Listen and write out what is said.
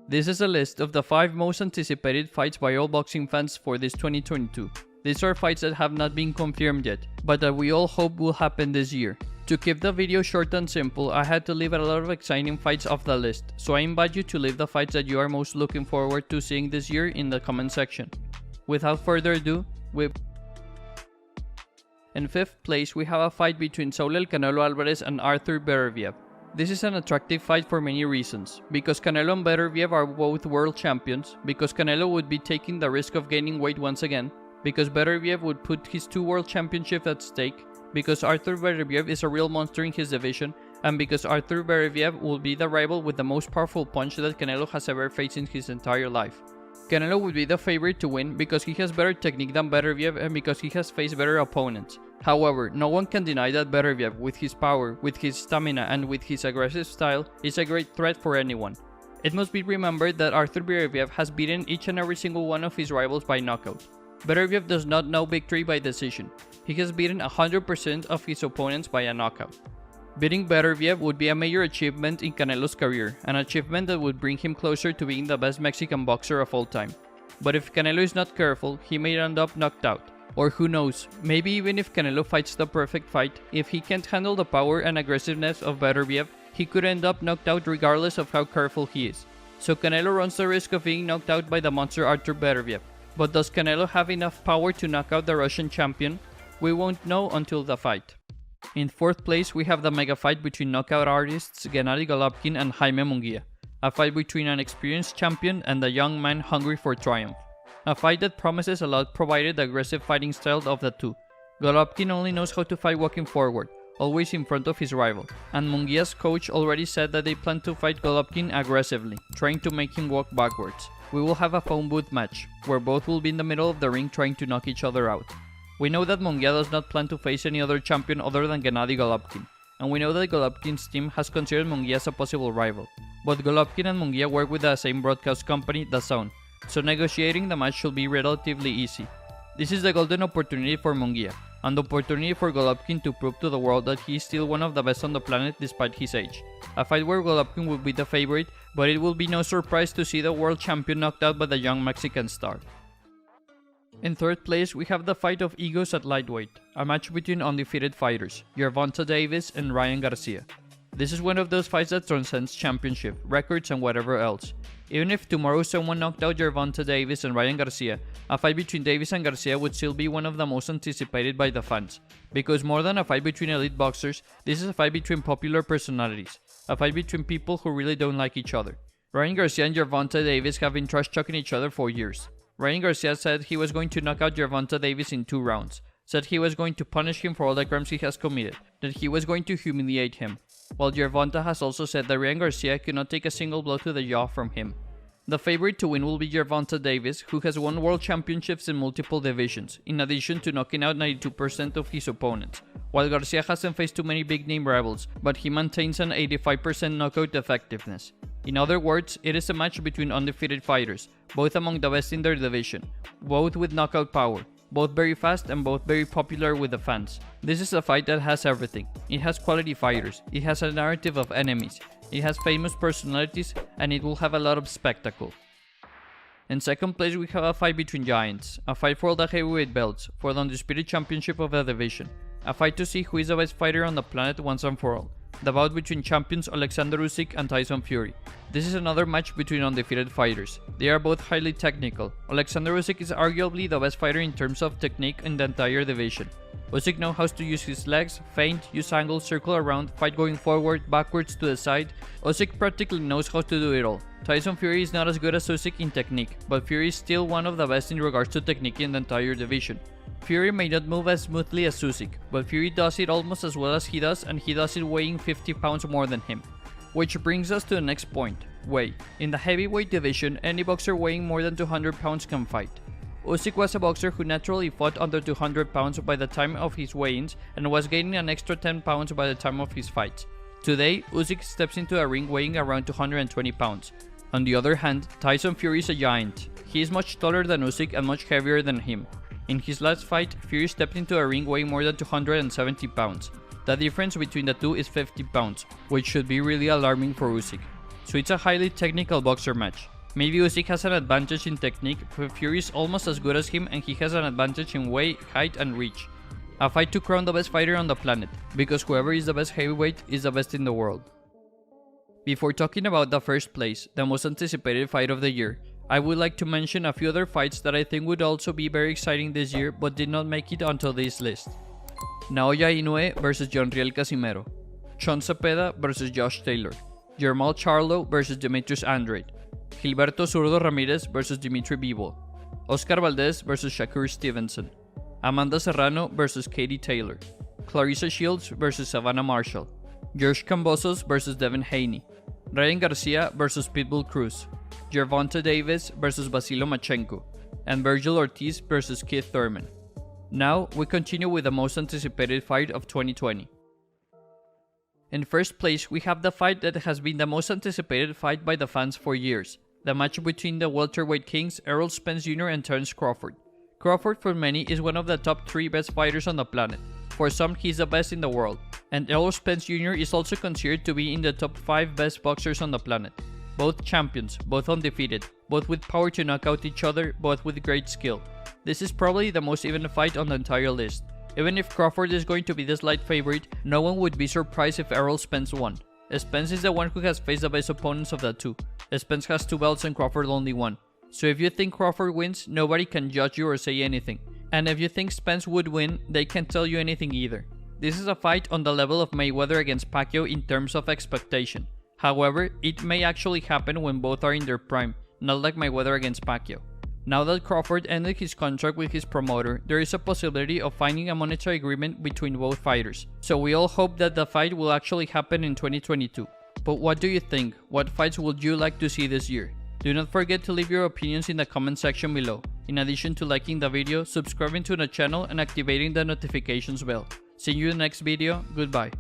This is a list of the 5 most anticipated fights by all boxing fans for this 2022. These are fights that have not been confirmed yet, but that we all hope will happen this year. To keep the video short and simple, I had to leave a lot of exciting fights off the list, so I invite you to leave the fights that you are most looking forward to seeing this year in the comment section. Without further ado, in 5th place, we have a fight between Saul Canelo Álvarez and Artur Beterbiev. This is an attractive fight for many reasons, because Canelo and Beterbiev are both world champions, because Canelo would be taking the risk of gaining weight once again, because Beterbiev would put his 2 world championships at stake, because Artur Beterbiev is a real monster in his division, and because Artur Beterbiev will be the rival with the most powerful punch that Canelo has ever faced in his entire life. Canelo would be the favorite to win because he has better technique than Beterbiev and because he has faced better opponents. However, no one can deny that Beterbiev, with his power, with his stamina and with his aggressive style, is a great threat for anyone. It must be remembered that Artur Beterbiev has beaten each and every single one of his rivals by knockout. Beterbiev does not know victory by decision. He has beaten 100% of his opponents by a knockout. Beating Beterbiev would be a major achievement in Canelo's career, an achievement that would bring him closer to being the best Mexican boxer of all time. But if Canelo is not careful, he may end up knocked out. Or who knows, maybe even if Canelo fights the perfect fight, if he can't handle the power and aggressiveness of Beterbiev, he could end up knocked out regardless of how careful he is. So Canelo runs the risk of being knocked out by the monster Artur Beterbiev. But does Canelo have enough power to knock out the Russian champion? We won't know until the fight. In 4th place, we have the mega fight between knockout artists Gennady Golovkin and Jaime Munguia. A fight between an experienced champion and a young man hungry for triumph. A fight that promises a lot provided the aggressive fighting style of the two. Golovkin only knows how to fight walking forward, always in front of his rival, and Munguia's coach already said that they plan to fight Golovkin aggressively, trying to make him walk backwards. We will have a phone booth match, where both will be in the middle of the ring trying to knock each other out. We know that Munguia does not plan to face any other champion other than Gennady Golovkin, and we know that Golovkin's team has considered Munguia as a possible rival. But Golovkin and Munguia work with the same broadcast company, DAZN, so negotiating the match should be relatively easy. This is the golden opportunity for Munguia, and the opportunity for Golovkin to prove to the world that he is still one of the best on the planet despite his age. A fight where Golovkin will be the favorite, but it will be no surprise to see the world champion knocked out by the young Mexican star. In 3rd place, we have the fight of egos at lightweight, a match between undefeated fighters, Gervonta Davis and Ryan Garcia. This is one of those fights that transcends championship, records and whatever else. Even if tomorrow someone knocked out Gervonta Davis and Ryan Garcia, a fight between Davis and Garcia would still be one of the most anticipated by the fans. Because more than a fight between elite boxers, this is a fight between popular personalities, a fight between people who really don't like each other. Ryan Garcia and Gervonta Davis have been trash-talking each other for years. Ryan Garcia said he was going to knock out Gervonta Davis in 2 rounds, said he was going to punish him for all the crimes he has committed, that he was going to humiliate him, while Gervonta has also said that Ryan Garcia could not take a single blow to the jaw from him. The favorite to win will be Gervonta Davis, who has won world championships in multiple divisions, in addition to knocking out 92% of his opponents, while Garcia hasn't faced too many big-name rivals, but he maintains an 85% knockout effectiveness. In other words, it is a match between undefeated fighters, both among the best in their division, both with knockout power, both very fast and both very popular with the fans. This is a fight that has everything. It has quality fighters, it has a narrative of enemies, it has famous personalities, and it will have a lot of spectacle. In 2nd place, we have a fight between giants, a fight for all the heavyweight belts, for the undisputed championship of the division, a fight to see who is the best fighter on the planet once and for all. The bout between champions Alexander Usyk and Tyson Fury. This is another match between undefeated fighters. They are both highly technical. Alexander Usyk is arguably the best fighter in terms of technique in the entire division. Usyk knows how to use his legs, feint, use angles, circle around, fight going forward, backwards to the side. Usyk practically knows how to do it all. Tyson Fury is not as good as Usyk in technique, but Fury is still one of the best in regards to technique in the entire division. Fury may not move as smoothly as Usyk, but Fury does it almost as well as he does, and he does it weighing 50 pounds more than him. Which brings us to the next point, weight. In the heavyweight division, any boxer weighing more than 200 pounds can fight. Usyk was a boxer who naturally fought under 200 pounds by the time of his weigh-ins and was gaining an extra 10 pounds by the time of his fights. Today, Usyk steps into a ring weighing around 220 pounds. On the other hand, Tyson Fury is a giant. He is much taller than Usyk and much heavier than him. In his last fight, Fury stepped into a ring weighing more than 270 pounds. The difference between the two is 50 pounds, which should be really alarming for Usyk. So it's a highly technical boxer match. Maybe Usyk has an advantage in technique, but Fury is almost as good as him and he has an advantage in weight, height and reach. A fight to crown the best fighter on the planet, because whoever is the best heavyweight is the best in the world. Before talking about the first place, the most anticipated fight of the year, I would like to mention a few other fights that I think would also be very exciting this year but did not make it onto this list. Naoya Inoue vs Jonriel Casimero, Sean Cepeda vs Josh Taylor, Jermall Charlo vs Demetrius Andrade, Gilberto Zurdo Ramirez vs Dimitri Bivol, Oscar Valdez vs Shakur Stevenson, Amanda Serrano vs Katie Taylor, Clarissa Shields vs Savannah Marshall, George Kambosos vs Devin Haney, Ryan Garcia vs Pitbull Cruz, Gervonta Davis vs Vasily Lomachenko, and Virgil Ortiz vs Keith Thurman. Now, we continue with the most anticipated fight of 2020. In first place, we have the fight that has been the most anticipated fight by the fans for years, the match between the welterweight kings Errol Spence Jr. and Terence Crawford. Crawford for many is one of the top 3 best fighters on the planet. For some, he's the best in the world, and Errol Spence Jr. is also considered to be in the top 5 best boxers on the planet. Both champions, both undefeated, both with power to knock out each other, both with great skill. This is probably the most even fight on the entire list. Even if Crawford is going to be the slight favorite, no one would be surprised if Errol Spence won. Spence is the one who has faced the best opponents of the two. Spence has 2 belts and Crawford only 1. So if you think Crawford wins, nobody can judge you or say anything. And if you think Spence would win, they can't tell you anything either. This is a fight on the level of Mayweather against Pacquiao in terms of expectation. However, it may actually happen when both are in their prime, not like Mayweather against Pacquiao. Now that Crawford ended his contract with his promoter, there is a possibility of finding a monetary agreement between both fighters. So we all hope that the fight will actually happen in 2022. But what do you think? What fights would you like to see this year? Do not forget to leave your opinions in the comment section below. In addition to liking the video, subscribing to the channel and activating the notifications bell. See you in the next video, goodbye.